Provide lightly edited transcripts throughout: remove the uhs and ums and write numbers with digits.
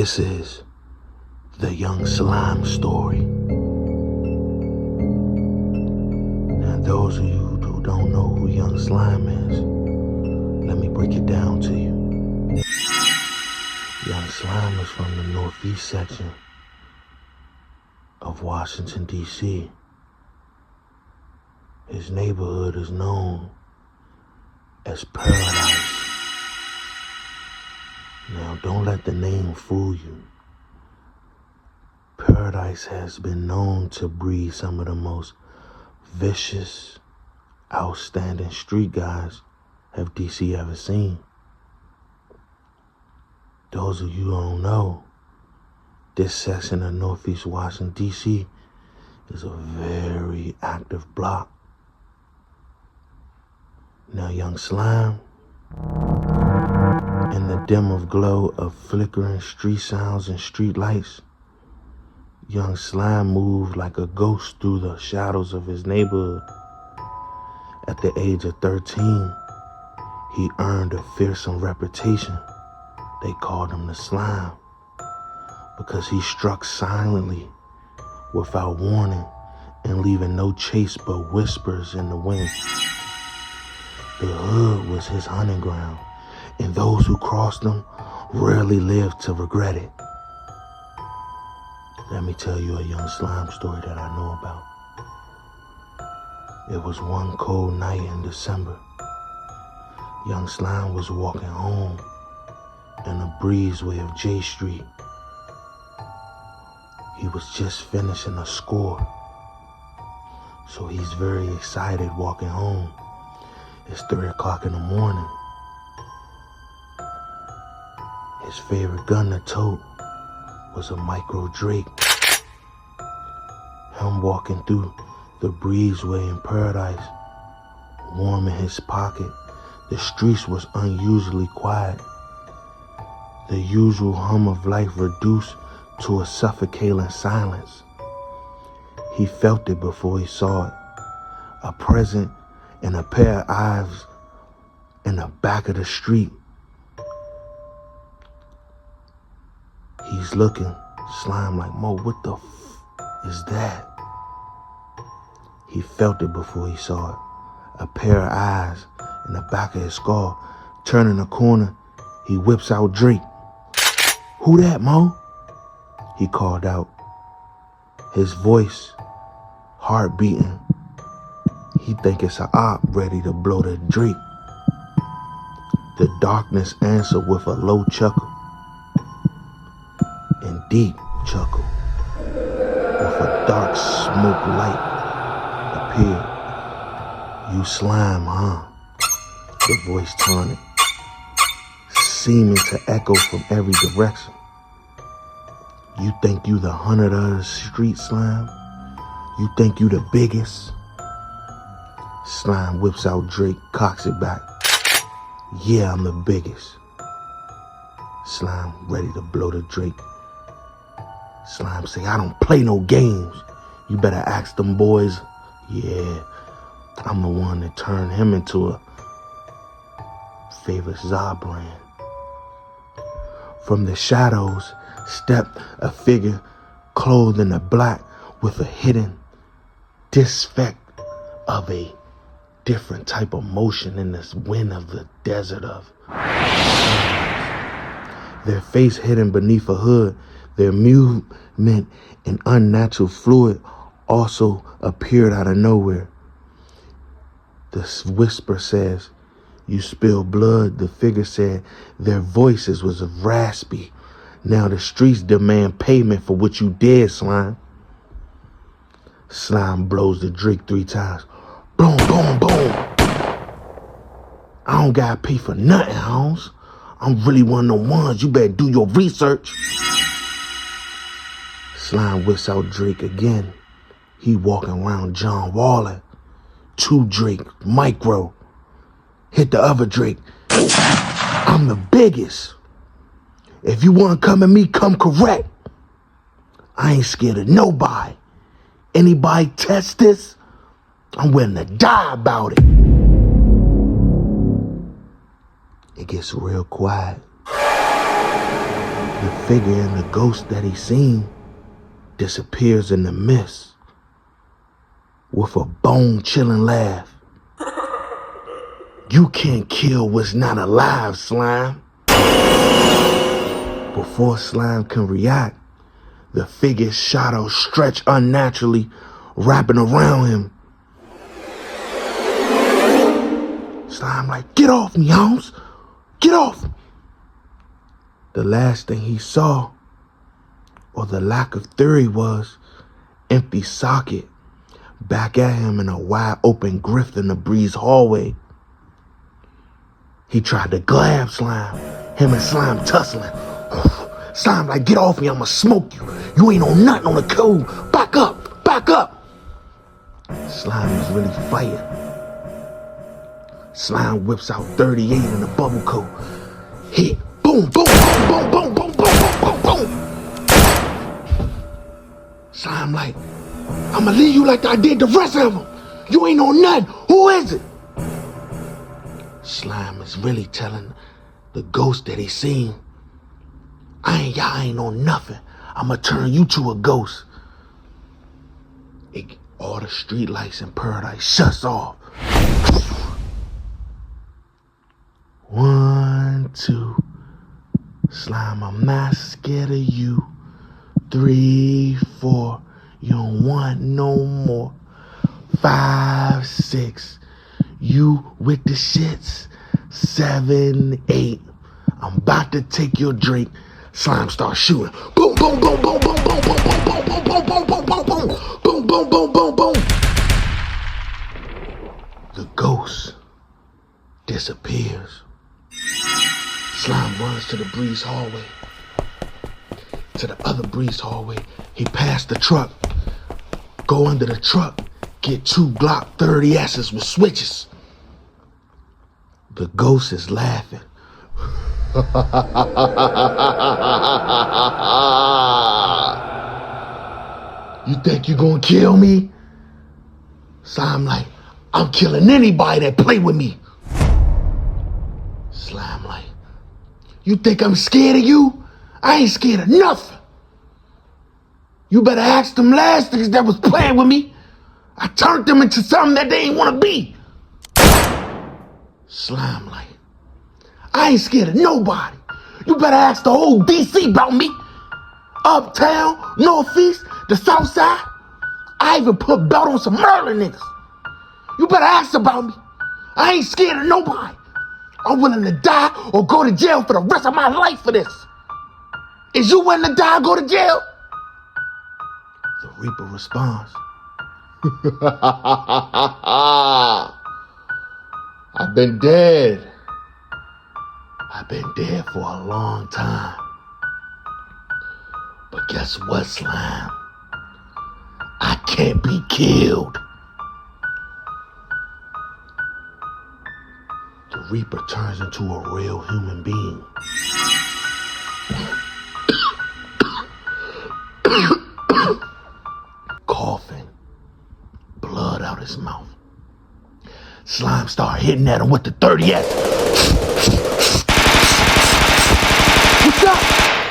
This is the Young Slime story. Now, those of you who don't know who Young Slime is, let me break it down to you. Young Slime is from the northeast section of Washington, D.C. His neighborhood is known as Paradise. Now, don't let the name fool you. Paradise has been known to breed some of the most vicious, outstanding street guys have DC ever seen. Those of you who don't know, this section of Northeast Washington, D.C. is a very active block. Now, Young Slime, in the dim of glow of flickering street sounds and street lights, Young Slime moved like a ghost through the shadows of his neighborhood. At the age of 13, he earned a fearsome reputation. They called him the Slime because he struck silently, without warning, and leaving no chase but whispers in the wind. The hood was his hunting ground, and those who crossed them rarely lived to regret it. Let me tell you a Young Slime story that I know about. It was one cold night in December. Young Slime was walking home in a breezeway of J Street. He was just finishing a score, so he's very excited walking home. It's 3 o'clock in the morning. His favorite gun to tote was a micro Drake. Him walking through the breezeway in Paradise, warm in his pocket. The streets was unusually quiet. The usual hum of life reduced to a suffocating silence. He felt it before he saw it. A present and a pair of eyes in the back of the street. He's looking, Slime like, Mo, what the is that? He felt it before he saw it. A pair of eyes in the back of his skull. Turning the corner, he whips out Drake. Who that, Mo? He called out. His voice, heart beating. He think it's an op ready to blow the Drake. The darkness answered with a low chuckle and deep chuckle. With a dark smoke light appeared. You slime, huh? The voice taunted, seeming to echo from every direction. You think you the hunter of the street, Slime? You think you the biggest? Slime whips out Drake, cocks it back. Yeah, I'm the biggest. Slime ready to blow the Drake. Slime say, I don't play no games. You better ask them boys. Yeah, I'm the one that turned him into a favorite Za brand. From the shadows stepped a figure clothed in a black with a hidden disfect of a different type of motion in this wind of the desert of their face hidden beneath a hood. Their movement and unnatural fluid also appeared out of nowhere. The whisper says, you spill blood. The figure said their voices was raspy. Now the streets demand payment for what you did, Slime. Slime blows the Drake 3 times. Boom, boom, boom. I don't gotta pay for nothing, Holmes. I'm really one of the ones. You better do your research. Slime whips out Drake again. He walking around John Waller. 2 Drake, micro. Hit the other Drake. I'm the biggest. If you want to come at me, come correct. I ain't scared of nobody. Anybody test this, I'm willing to die about it. It gets real quiet. The figure in the ghost that he seen disappears in the mist with a bone-chilling laugh. You can't kill what's not alive, Slime. Before Slime can react, the figure's shadow stretch unnaturally, wrapping around him. Slime like, get off me, Holmes. Get off. The last thing he saw, or the lack of theory, was empty socket back at him in a wide open grift in the breeze hallway. He tried to grab Slime, him and Slime tussling. Slime like, get off me, I'ma smoke you. You ain't on nothing on the code. Back up, back up. Slime is really fighting. Slime whips out 38 in a bubble coat. Hit, boom, boom, boom, boom, boom, boom, boom, boom, boom, boom. Slime like, I'ma leave you like I did the rest of them. You ain't on nothing. Who is it? Slime is really telling the ghost that he seen, y'all ain't on nothing. I'ma turn you to a ghost. All the street lights in paradise shuts off. 1, 2. Slime, I'm not scared of you. 3, 4. You don't want no more. 5, 6. You with the shits. 7, 8. I'm about to take your drink. Slime starts shooting. Boom, boom, boom, boom, boom, boom, boom, boom, boom, boom, boom, boom, boom, boom, boom, boom, boom, boom, boom. The ghost disappears. Slime runs to the breeze hallway. To the other breeze hallway. He passed the truck. Go under the truck. Get 2 Glock 30S's with switches. The ghost is laughing. You think you gonna kill me? Slime like, I'm killing anybody that play with me. Slime like, you think I'm scared of you? I ain't scared of nothing. You better ask them last niggas that was playing with me. I turned them into something that they ain't wanna be. Slime like, I ain't scared of nobody. You better ask the whole DC about me. Uptown, Northeast, the South Side. I even put belt on some Merlin niggas. You better ask about me. I ain't scared of nobody. I'm willing to die or go to jail for the rest of my life for this. Is you willing to die or go to jail? The Reaper responds. I've been dead. I've been dead for a long time. But guess what, Slime? I can't be killed. The Reaper turns into a real human being. Coughing, blood out his mouth. Slime start hitting at him with the 30S. What's up?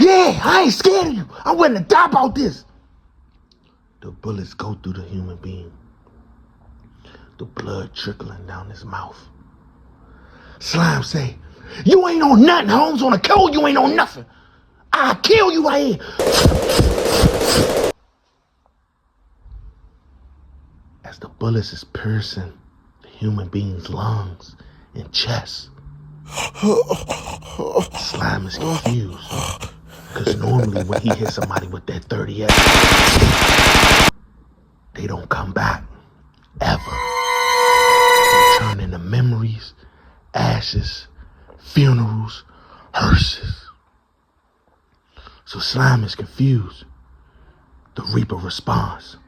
Yeah, I ain't scared of you. I'm willing to die about this. The bullets go through the human being. The blood trickling down his mouth. Slime say, you ain't on nothing, Holmes. On the code, you ain't on nothing. I'll kill you right here. As the bullets is piercing the human being's lungs and chest, Slime is confused. Because normally when he hits somebody with that 30S, they don't come back. Ever. They turn into memories, ashes, funerals, hearses. So Slime is confused. The Reaper responds.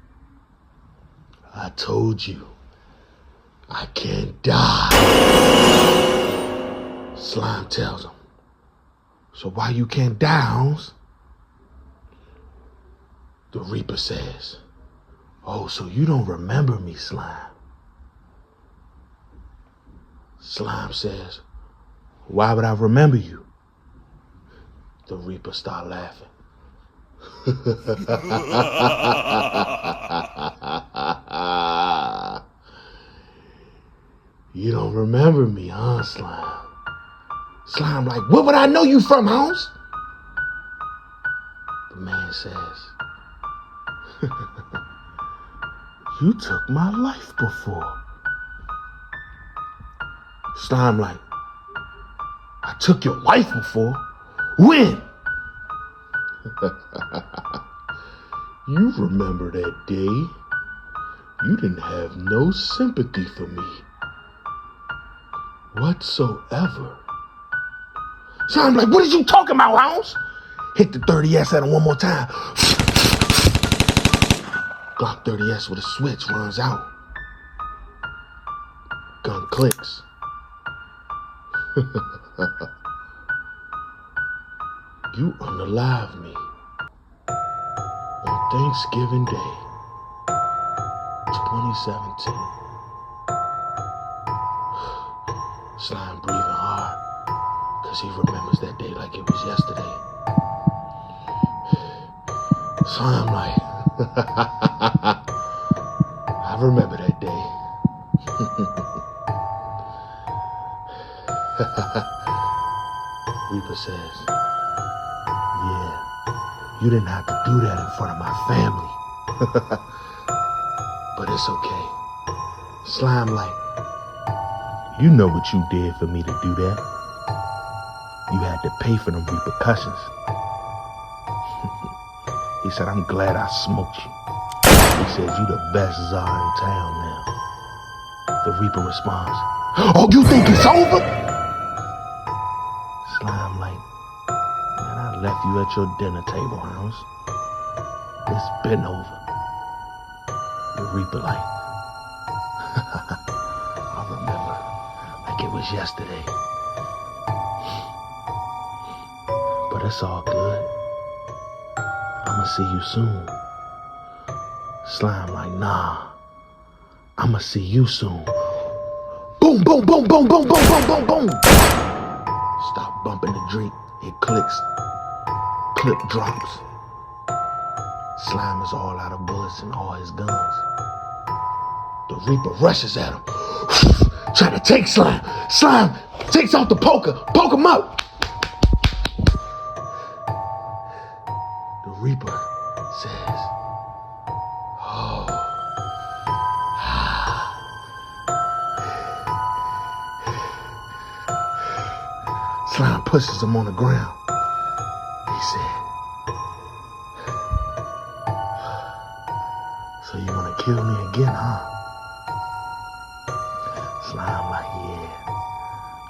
I told you, I can't die. Slime tells him. So why you can't die, Holmes? The Reaper says, oh, so you don't remember me, Slime. Slime says, why would I remember you? The Reaper started laughing. You don't remember me, huh, Slime? Slime like, where would I know you from, Holmes? The man says, you took my life before. Slime like, I took your life before? When? You remember that day? You didn't have no sympathy for me whatsoever. So I'm like, what are you talking about, Holmes? Hit the 30S at him one more time. Glock 30S with a switch runs out. Gun clicks. You unalive me on Thanksgiving Day, 2017. Slime breathing hard, cause he remembers that day like it was yesterday. Slime like, I remember that day. Reaper says, yeah, you didn't have to do that in front of my family. But it's okay. Slime like, you know what you did for me to do that. You had to pay for them repercussions. He said, I'm glad I smoked you. He says, you the best czar in town now. The Reaper responds, oh, you think it's over? Slime like, man, I left you at your dinner table, Holmes. It's been over. The Reaper like, I remember like it was yesterday. But it's all good. I'ma see you soon. Slime like, nah, I'ma see you soon. Boom, boom, boom, boom, boom, boom, boom, boom, boom. Stop bumping the drink. It clicks. Clip drops. Slime is all out of bullets and all his guns. The Reaper rushes at him. Trying to take Slime. Slime takes off the poker. Poke him up. The Reaper says, oh. Slime pushes him on the ground. He said, so you want to kill me again, huh? Slime like, yeah,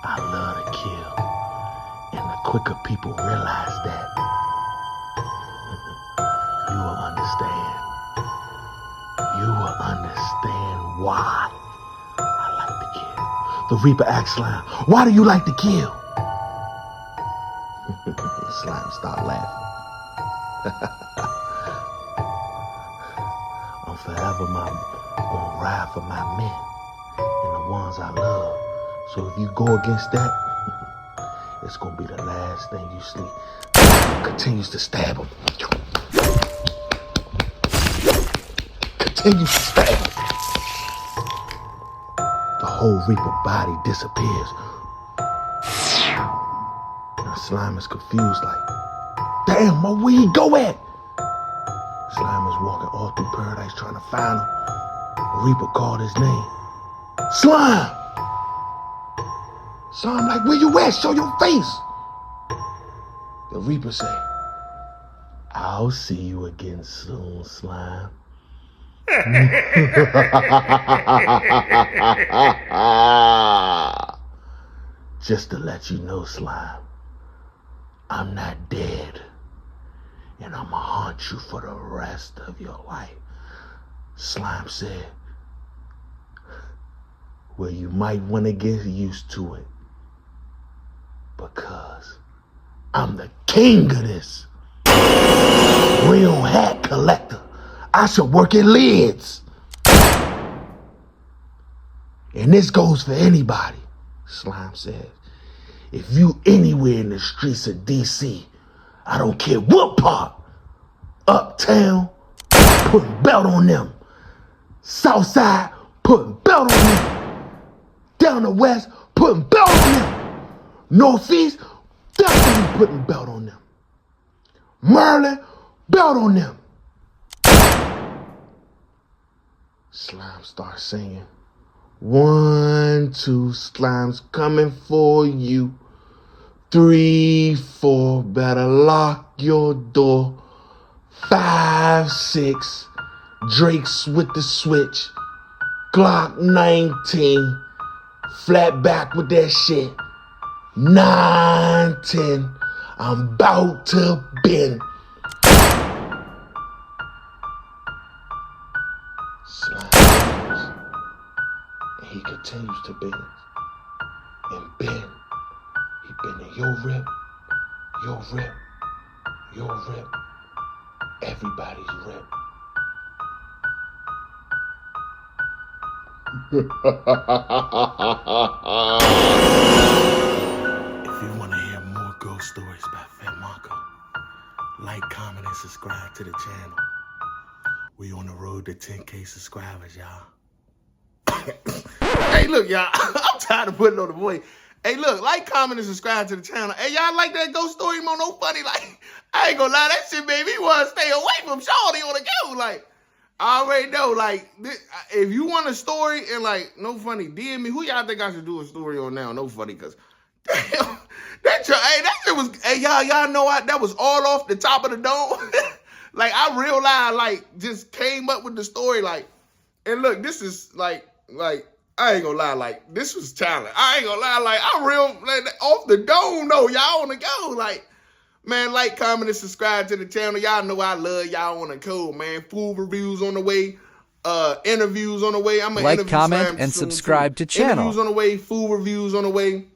I love to kill. And the quicker people realize that, you will understand. You will understand why I like to kill. The Reaper asks Slime, why do you like to kill? Slime start laughing. I'm forever gonna ride for my men and the ones I love. So if you go against that, it's gonna be the last thing you see. Continues to stab him. Continues to stab him. The whole Reaper body disappears. Slime is confused like, damn, where he go at? Slime is walking all through paradise trying to find him. The Reaper called his name. Slime! Slime like, where you at? Show your face! The Reaper say, I'll see you again soon, Slime. Just to let you know, Slime, I'm not dead, and I'ma haunt you for the rest of your life. Slime said, well, you might want to get used to it, because I'm the king of this. Real hat collector. I should work at Lids. And this goes for anybody, Slime said. If you anywhere in the streets of DC, I don't care what part. Uptown, putting belt on them. Southside, putting belt on them. Down the west, putting belt on them. Northeast, definitely putting belt on them. Maryland, belt on them. Slime starts singing. 1, 2, slime's coming for you. 3, 4, better lock your door. 5, 6, Drake's with the switch. Glock 19, flat back with that shit. 9, 10, I'm about to bend. Slime bends, and he continues to bend. And bend. He bending your rip, your rip, your rip, everybody's rip. If you want to hear more ghost stories by FatMarco, like, comment, and subscribe to the channel. We on the road to 10K subscribers, y'all. Hey, look, y'all. I'm tired of putting on the voice. Hey, look, like, comment, and subscribe to the channel. Hey, y'all like that ghost story, Mo? No funny. Like, I ain't gonna lie, that shit made me want to stay away from Shawty on the go. Like, I already know, like, if you want a story and, like, no funny, DM me. Who y'all think I should do a story on now? No funny, because, damn, that shit was, hey, y'all know that was all off the top of the dome. Like, I realized, like, just came up with the story, like, and look, this is, like, I ain't gonna lie, like, this was talent. I ain't gonna lie, like, like, off the dome, though, y'all on the go, like, man, like, comment, and subscribe to the channel. Y'all know I love y'all on the code, man. Food reviews on the way, interviews on the way. I'm gonna like, comment, and subscribe to channel. Interviews on the way, food reviews on the way,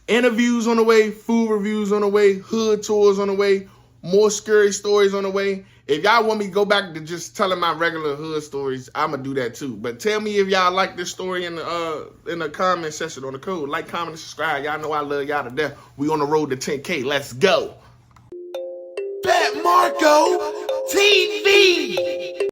interviews on the way, food reviews on the way, hood tours on the way, more scary stories on the way. If y'all want me to go back to just telling my regular hood stories, I'm gonna do that too. But tell me if y'all like this story in the comment section on the code. Like, comment, and subscribe. Y'all know I love y'all to death. We on the road to 10K. Let's go. FatMarcoooTV.